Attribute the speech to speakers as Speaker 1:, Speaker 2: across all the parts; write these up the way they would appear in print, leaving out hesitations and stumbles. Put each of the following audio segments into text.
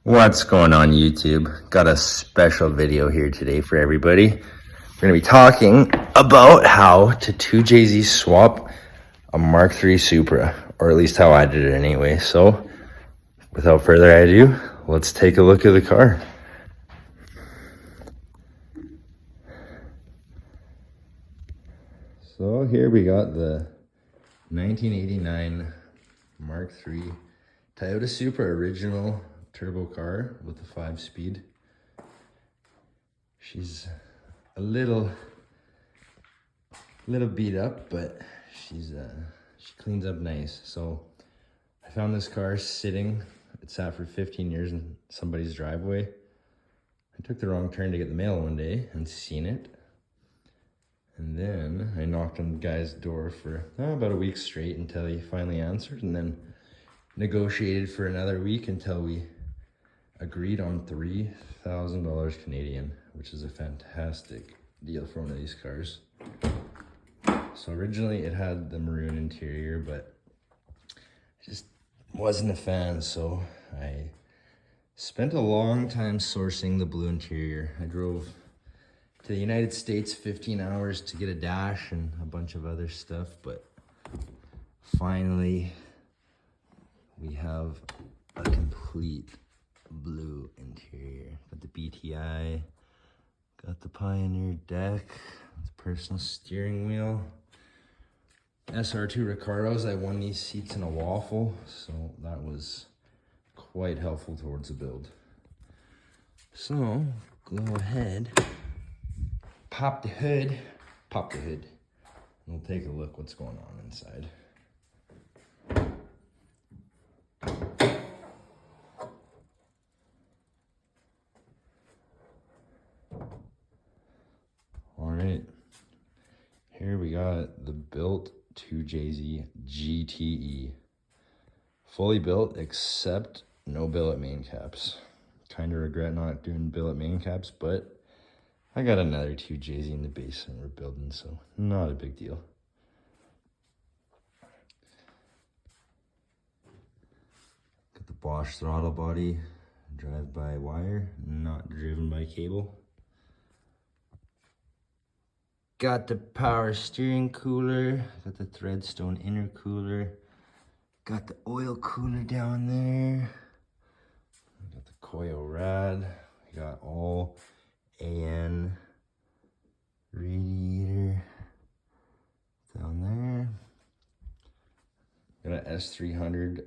Speaker 1: What's going on YouTube? Got a special video here today for everybody. We're going to be talking about how to 2JZ swap a Mark 3 Supra, or at least how I did it anyway. So without further ado, let's take a look at the car. So here we got the 1989 Mark 3 Toyota Supra original turbo car with the 5-speed. She's a little beat up, but she cleans up nice. So I found this car sitting. It sat for 15 years in somebody's driveway. I took the wrong turn to get the mail one day and seen it. And then I knocked on the guy's door for about a week straight until he finally answered, and then negotiated for another week until we agreed on $3,000 Canadian, which is a fantastic deal for one of these cars. So originally it had the maroon interior, but I just wasn't a fan, so I spent a long time sourcing the blue interior. I drove to the United States 15 hours to get a dash and a bunch of other stuff, but finally we have a complete blue interior. Got the BTI, got the Pioneer deck, the personal steering wheel, SR2 Ricardos. I won these seats in a waffle, so that was quite helpful towards the build. So go ahead, pop the hood, and we'll take a look what's going on inside. All right, here we got the built 2JZGTE. Fully built except no billet main caps. Kind of regret not doing billet main caps, but I got another 2JZ in the basement we're building, so not a big deal. Got the Bosch throttle body, drive by wire, not driven by cable. Got the power steering cooler, got the Threadstone intercooler, got the oil cooler down there, got the Koyo rad, we got all AN radiator down there. Got an S300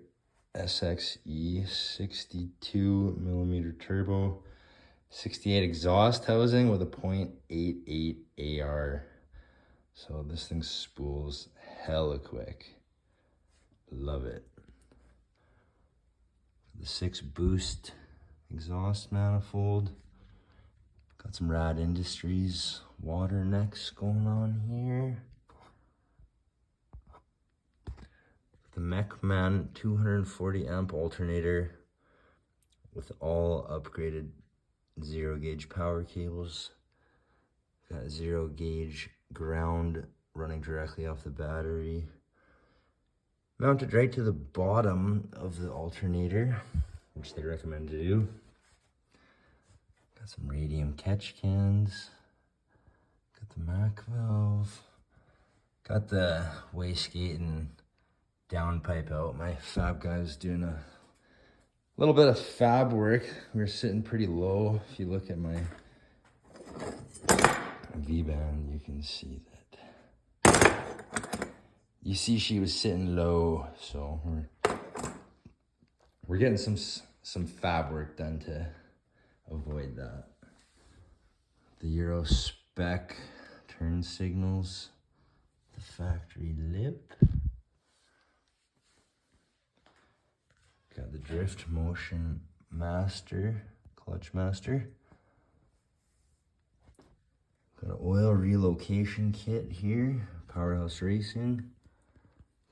Speaker 1: SXE 62mm turbo, 68 exhaust housing with a .88 AR. So this thing spools hella quick. Love it. The 6 boost exhaust manifold. Got some Rad Industries water necks going on here. The MK3 240 amp alternator with all upgraded 0 gauge power cables. Got 0 gauge ground running directly off the battery. Mounted right to the bottom of the alternator, which they recommend to do. Got some radium catch cans. Got the Mac valve. Got the wastegate and downpipe out. My fab guy was doing a little bit of fab work. We were sitting pretty low. If you look at my V-band, you can see that. You see she was sitting low, so we're getting some fab work done to avoid that. The Euro spec turn signals, the factory lip. Got the drift motion master, clutch master. Got an oil relocation kit here, Powerhouse Racing.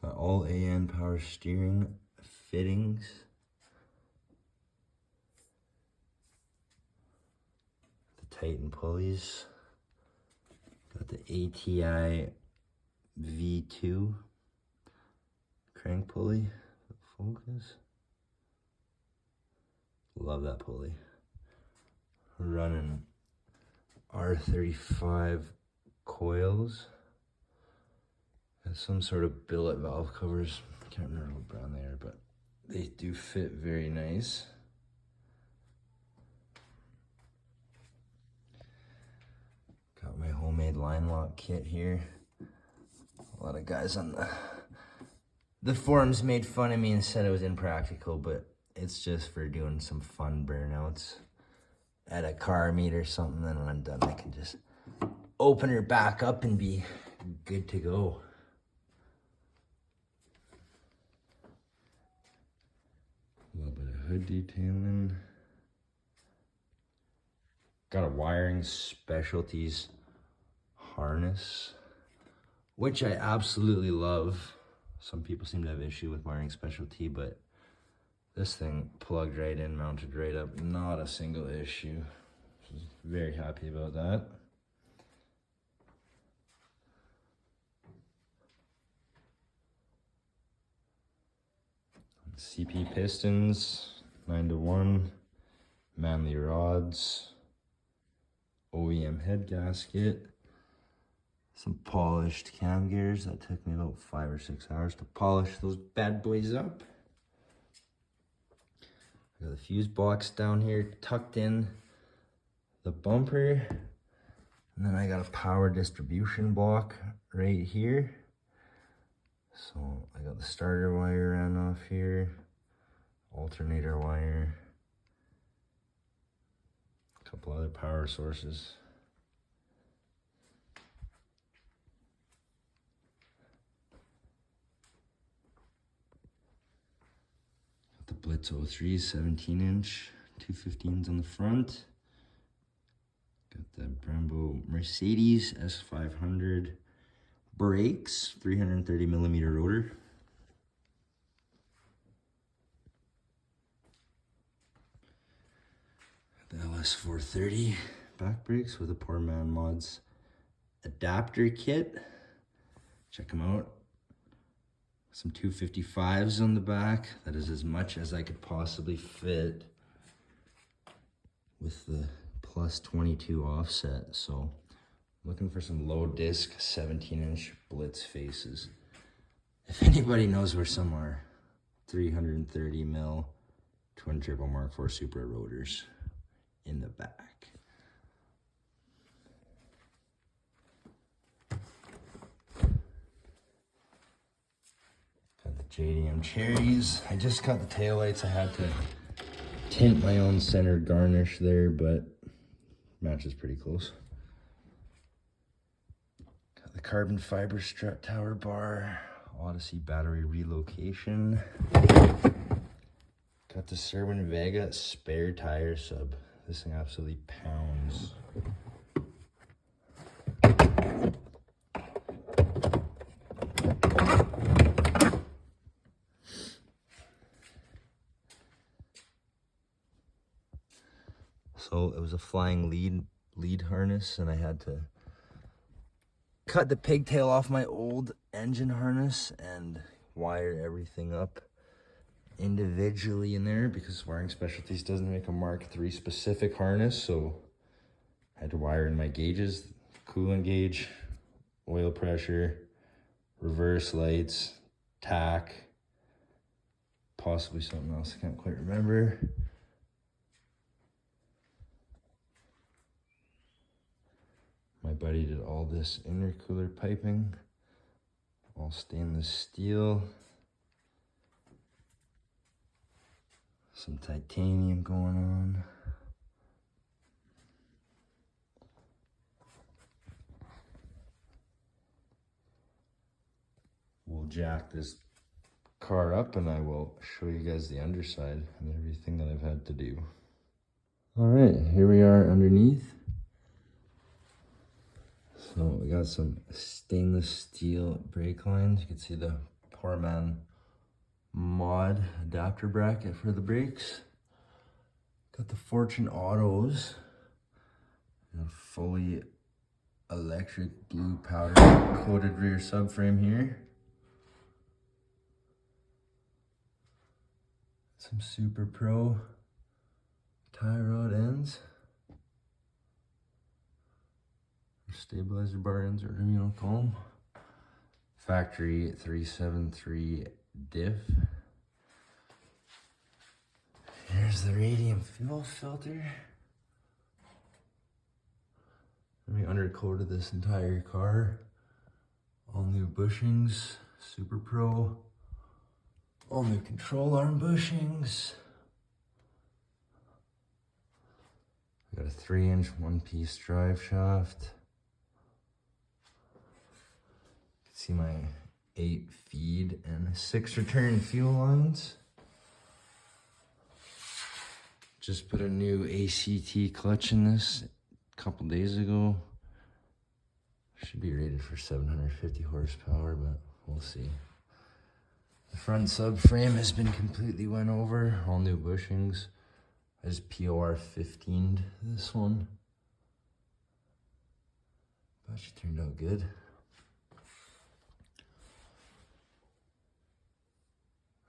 Speaker 1: Got all AN power steering fittings. The Titan pulleys. Got the ATI V2 crank pulley. Focus. Love that pulley. We're running R35 coils. Got some sort of billet valve covers. Can't remember what brand they are, but they do fit very nice. Got my homemade line lock kit here. A lot of guys on the forums made fun of me and said it was impractical, but it's just for doing some fun burnouts at a car meet or something. Then when I'm done, I can just open her back up and be good to go. A little bit of hood detailing. Got a wiring specialties harness, which I absolutely love. Some people seem to have issue with wiring specialty, but this thing plugged right in, mounted right up, not a single issue. Very happy about that. CP pistons, 9-to-1, Manley rods, OEM head gasket, some polished cam gears. That took me about 5 or 6 hours to polish those bad boys up. I got the fuse box down here tucked in the bumper. And then I got a power distribution block right here. So I got the starter wire ran off here, alternator wire, a couple other power sources. Got the Blitz 03 17-inch, 215s on the front. Got the Brembo Mercedes S500 brakes, 330mm rotor. The LS430 back brakes with a Poor Man Mods adapter kit. Check them out. Some 255s on the back. That is as much as I could possibly fit with the plus 22 offset. So looking for some low disc 17-inch Blitz faces. If anybody knows where some are, 330mm twin turbo Mark IV Supra rotors in the back. Got the JDM cherries. I just got the taillights. I had to tint my own center garnish there, but matches pretty close. Got the carbon fiber strut tower bar, Odyssey battery relocation. Got the Serwin Vega spare tire sub. This thing absolutely pounds. So it was a flying lead harness, and I had to cut the pigtail off my old engine harness and wire everything up individually in there because Wiring Specialties doesn't make a Mark III specific harness. So I had to wire in my gauges, coolant gauge, oil pressure, reverse lights, tack, possibly something else I can't quite remember. My buddy did all this intercooler piping, all stainless steel. Some titanium going on. We'll jack this car up and I will show you guys the underside and everything that I've had to do. All right, here we are underneath. So we got some stainless steel brake lines. You can see the Poor Man Mod adapter bracket for the brakes. Got the Fortune Autos. Got a fully electric blue powder coated rear subframe here. Some Super Pro tie rod ends, or stabilizer bar ends, or whatever you want to call them. Factory 373 diff. Here's the radium fuel filter. We undercoated this entire car. All new bushings, Super Pro. All new control arm bushings. I got a 3-inch one-piece drive shaft. You can see my 8 feed and 6 return fuel lines. Just put a new ACT clutch in this a couple days ago. Should be rated for 750 horsepower, but we'll see. The front subframe has been completely went over, all new bushings. I just POR 15'd this one. But she turned out good.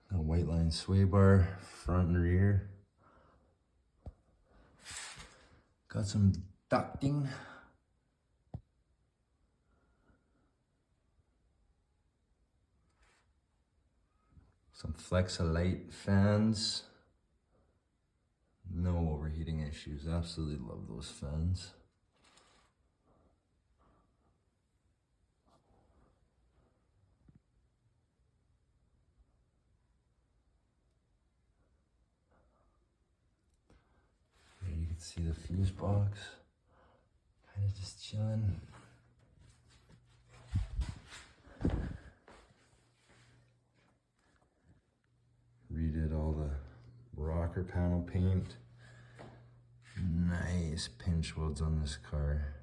Speaker 1: Got a white line sway bar, front and rear. Got some ducting. Some Flex-A-Lite fans. No overheating issues. Absolutely love those fans. Here you can see the fuse box. Kind of just chilling. Redid all the rocker panel paint. Nice pinch welds on this car.